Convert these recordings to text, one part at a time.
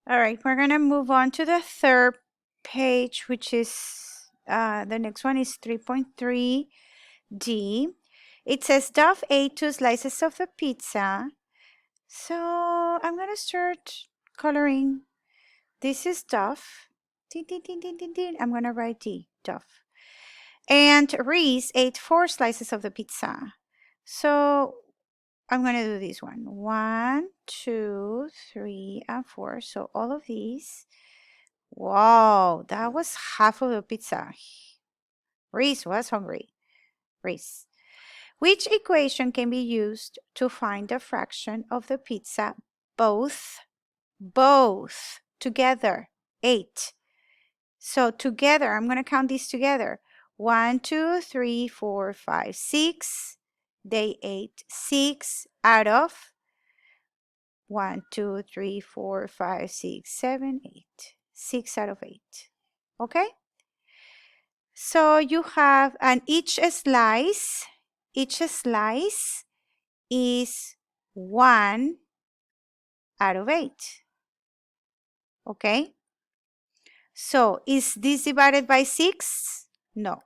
All right, we're going to move on to the third page, which is the next one is 3.3D. It says Dove ate 2 slices of the pizza. So I'm going to start coloring. This is Dove. Ding, ding, ding, ding, ding, ding. I'm going to write D, Dove. And Reese ate 4 slices of the pizza. So I'm going to do this one. 1, 2, 3, and 4. So all of these. Wow, that was half of the pizza. Reese was hungry. Reese. Which equation can be used to find the fraction of the pizza both together? 8. So together, I'm going to count these together. 1, 2, 3, 4, 5, 6. They ate 6 out of 1, 2, 3, 4, 5, 6, 7, 8. 6 out of 8. Okay? So you have, and each slice is 1 out of 8. Okay? So is this divided by 6? No.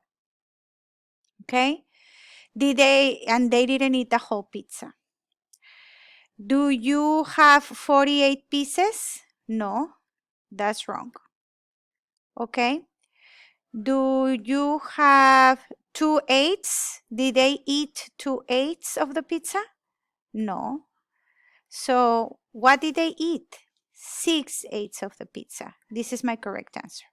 Okay? And they didn't eat the whole pizza. Do you have 48 pieces? No, that's wrong. Okay? Do you have 2 eighths? Did they eat 2 eighths of the pizza? No. So what did they eat? 6 eighths of the pizza. This is my correct answer.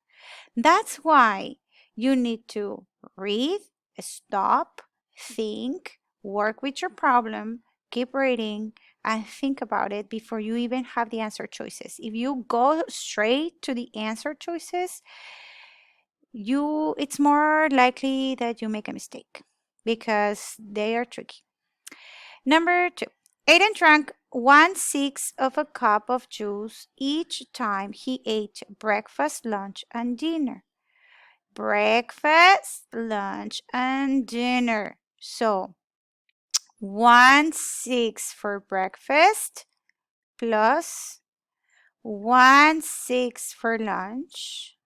That's why you need to read, stop, think, work with your problem, keep reading, and think about it before you even have the answer choices. If you go straight to the answer choices, it's more likely that you make a mistake because they are tricky. Number 2. Aiden drank 1/6 of a cup of juice each time he ate breakfast, lunch, and dinner. Breakfast, lunch, and dinner. So 1/6 for breakfast plus 1/6 for lunch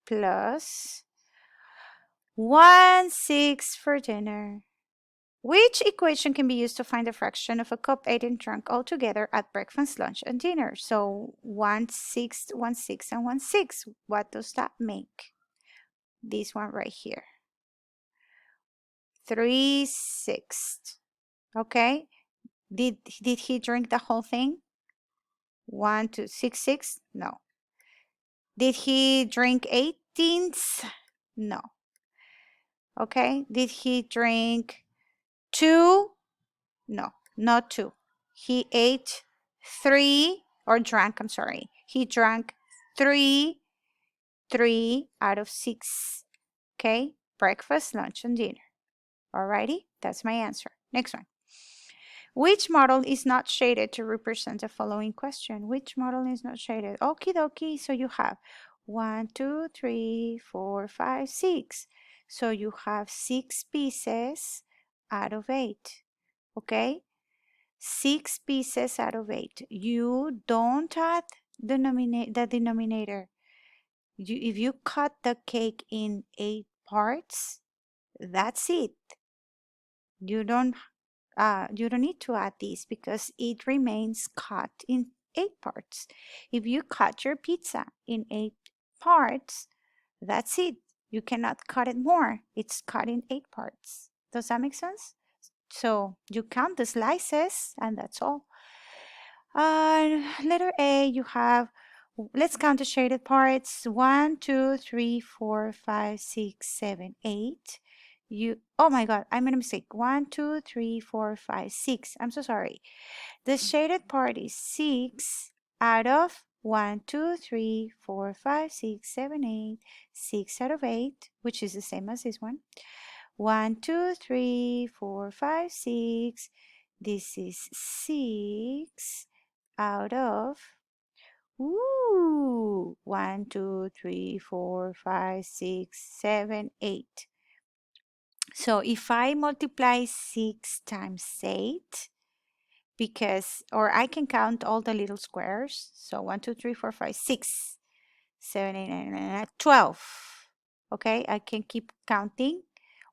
plus 1/6 for dinner. Which equation can be used to find the fraction of a cup ate and drunk all together at breakfast, lunch, and dinner? So 1/6, 1/6, and 1/6. What does that make? This one right here. 3/6. Okay. Did he drink the whole thing? 1, 2, 6, 6? No. Did he drink 18ths? No. Okay. Did he drink 2? No, not 2. He ate 3, or drank, I'm sorry. He drank 3 out of 6. Okay. Breakfast, lunch, and dinner. Alrighty. That's my answer. Next one. Which model is not shaded to represent the following question? Which model is not shaded? Okie dokie. So you have 1, 2, 3, 4, 5, 6. So you have 6 pieces out of 8. Okay? 6 pieces out of 8. You don't add the denominator. If you cut the cake in 8 parts, that's it. You don't need to add these because it remains cut in 8 parts. If you cut your pizza in 8 parts, that's it. You cannot cut it more. It's cut in 8 parts. Does that make sense? So you count the slices and that's all. Letter A, you have, let's count the shaded parts. 1, 2, 3, 4, 5, 6, 7, 8. Oh my God, I made a mistake. 1, 2, 3, 4, 5, 6. I'm so sorry. The shaded part is 6 out of 1, 2, 3, 4, 5, 6, 7, 8. 6 out of 8, which is the same as this one. 1, 2, 3, 4, 5, 6. This is 6 out of 1, 2, 3, 4, 5, 6, 7, 8. So if I multiply 6 times 8, because, or I can count all the little squares. So 1, 2, 3, 4, 5, 6, 7, 8, 9, 10, 12. Okay, I can keep counting,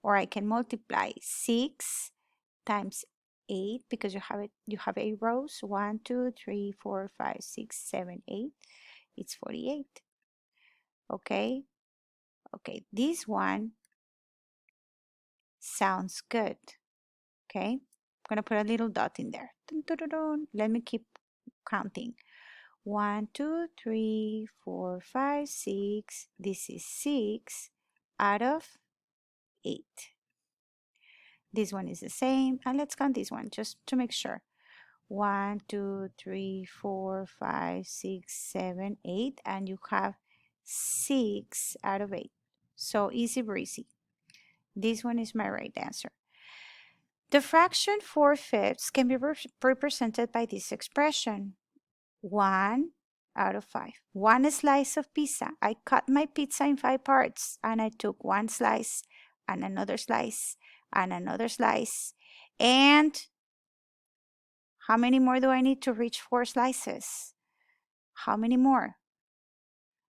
or I can multiply 6 times 8 because you have 8 rows. 1, 2, 3, 4, 5, 6, 7, 8. It's 48. Okay, okay, this one sounds good. Okay, I'm gonna put a little dot in there. Dun, dun, dun, dun. Let me keep counting. 1, 2, 3, 4, 5, 6. This is 6 out of 8. This one is the same. And let's count this one just to make sure. 1, 2, 3, 4, 5, 6, 7, 8. And you have 6 out of 8. So easy breezy. This one is my right answer. The fraction 4/5 can be represented by this expression. 1 out of 5. One slice of pizza. I cut my pizza in 5 parts and I took one slice and another slice and another slice. And how many more do I need to reach 4 slices? How many more?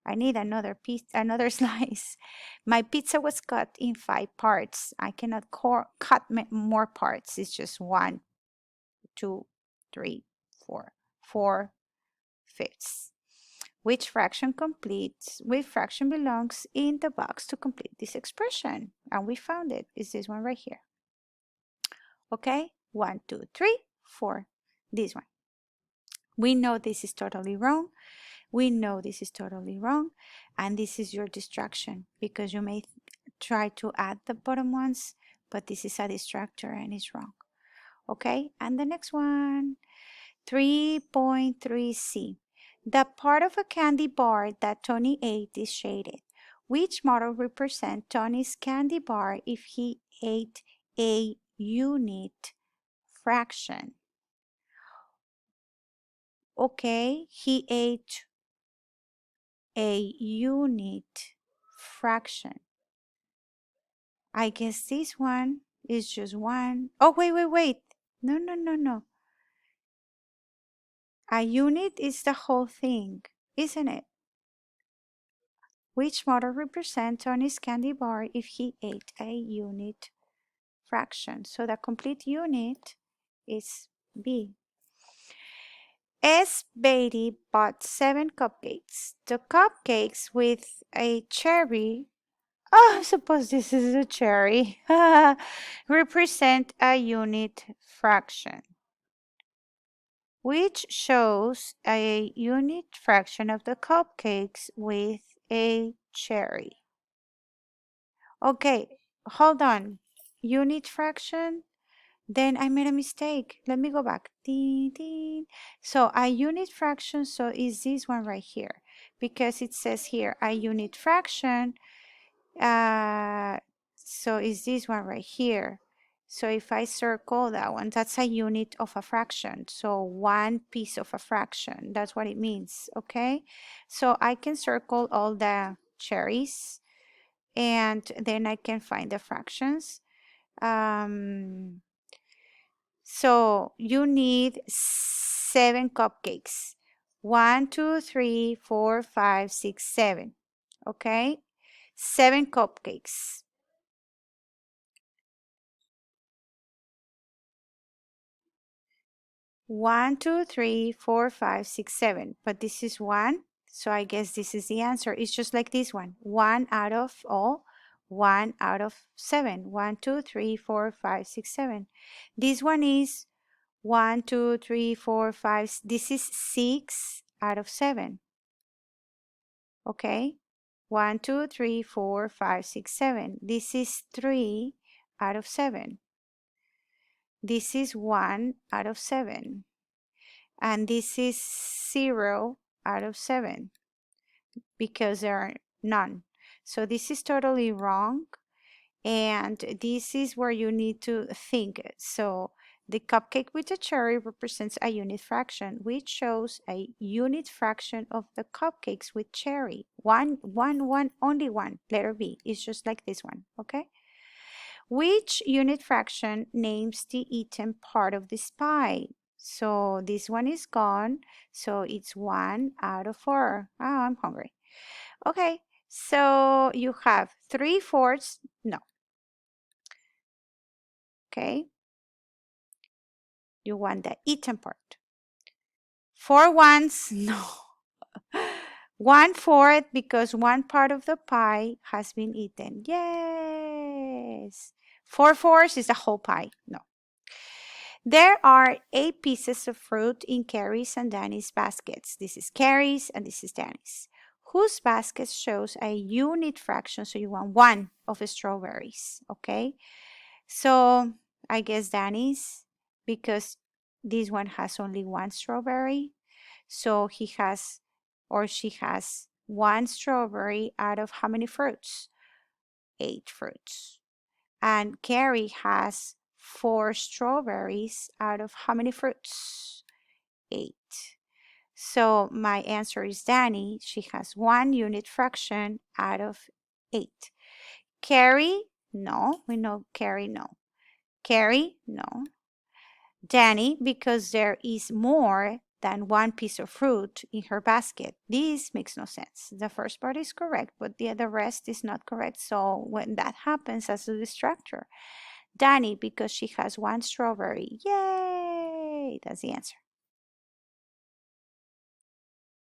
I need another piece, another slice. My pizza was cut in 5 parts. I cannot cut more parts. It's just 1, 2, 3, 4. 4/5. Which fraction belongs in the box to complete this expression? And we found it. It's this one right here. Okay, 1, 2, 3, 4. This one. We know this is totally wrong. We know this is totally wrong. And this is your distraction because you may try to add the bottom ones, but this is a distractor and it's wrong. Okay, and the next one, 3.3c. The part of a candy bar that Tony ate is shaded. Which model represents Tony's candy bar if he ate a unit fraction? Okay, he ate a unit fraction. I guess this one is just 1. Oh, wait. No. A unit is the whole thing, isn't it? Which model represents Tony's candy bar if he ate a unit fraction? So the complete unit is B. S. Beatty bought 7 cupcakes. The cupcakes with a cherry, oh, I suppose this is a cherry, represent a unit fraction, which shows a unit fraction of the cupcakes with a cherry. Okay, hold on. Unit fraction? Then I made a mistake. Let me go back. Ding, ding. So a unit fraction, so is this one right here. Because it says here a unit fraction. So is this one right here. So if I circle that one, that's a unit of a fraction. So 1 piece of a fraction. That's what it means, okay? So I can circle all the cherries and then I can find the fractions. So you need 7 cupcakes. 1, 2, 3, 4, 5, 6, 7. Okay? 7 cupcakes. 1, 2, 3, 4, 5, 6, 7. But this is 1. So I guess this is the answer. It's just like this one. 1 out of all. 1 out of 7. 1, 2, 3, 4, 5, 6, 7. This one is 1, 2, 3, 4, 5. This is 6 out of 7. Okay? 1, 2, 3, 4, 5, 6, 7. This is 3 out of 7. This is 1 out of 7. And this is 0 out of 7 because there are none. So this is totally wrong. And this is where you need to think. So the cupcake with the cherry represents a unit fraction, which shows a unit fraction of the cupcakes with cherry. One, only one, letter B. It's just like this one, okay? Which unit fraction names the eaten part of this pie? So this one is gone. So it's 1 out of 4. Oh, I'm hungry. Okay, so you have 3/4. No. Okay. You want the eaten part. 4 ones. No. 1/4 because one part of the pie has been eaten. Yes. 4/4 is the whole pie. No. There are 8 pieces of fruit in Carrie's and Danny's baskets. This is Carrie's and this is Danny's. Whose basket shows a unit fraction? So you want 1 of strawberries. Okay. So I guess Danny's, because this one has only 1 strawberry. So he has or she has 1 strawberry out of how many fruits? 8 fruits. And Carrie has 4 strawberries out of how many fruits? 8. So my answer is Danny. She has 1 unit fraction out of 8. Carrie, no. We know Carrie, no. Carrie, no. Danny, because there is more than 1 piece of fruit in her basket. This makes no sense. The first part is correct, but the rest is not correct. So when that happens as a distractor, Danny, because she has 1 strawberry. Yay! That's the answer.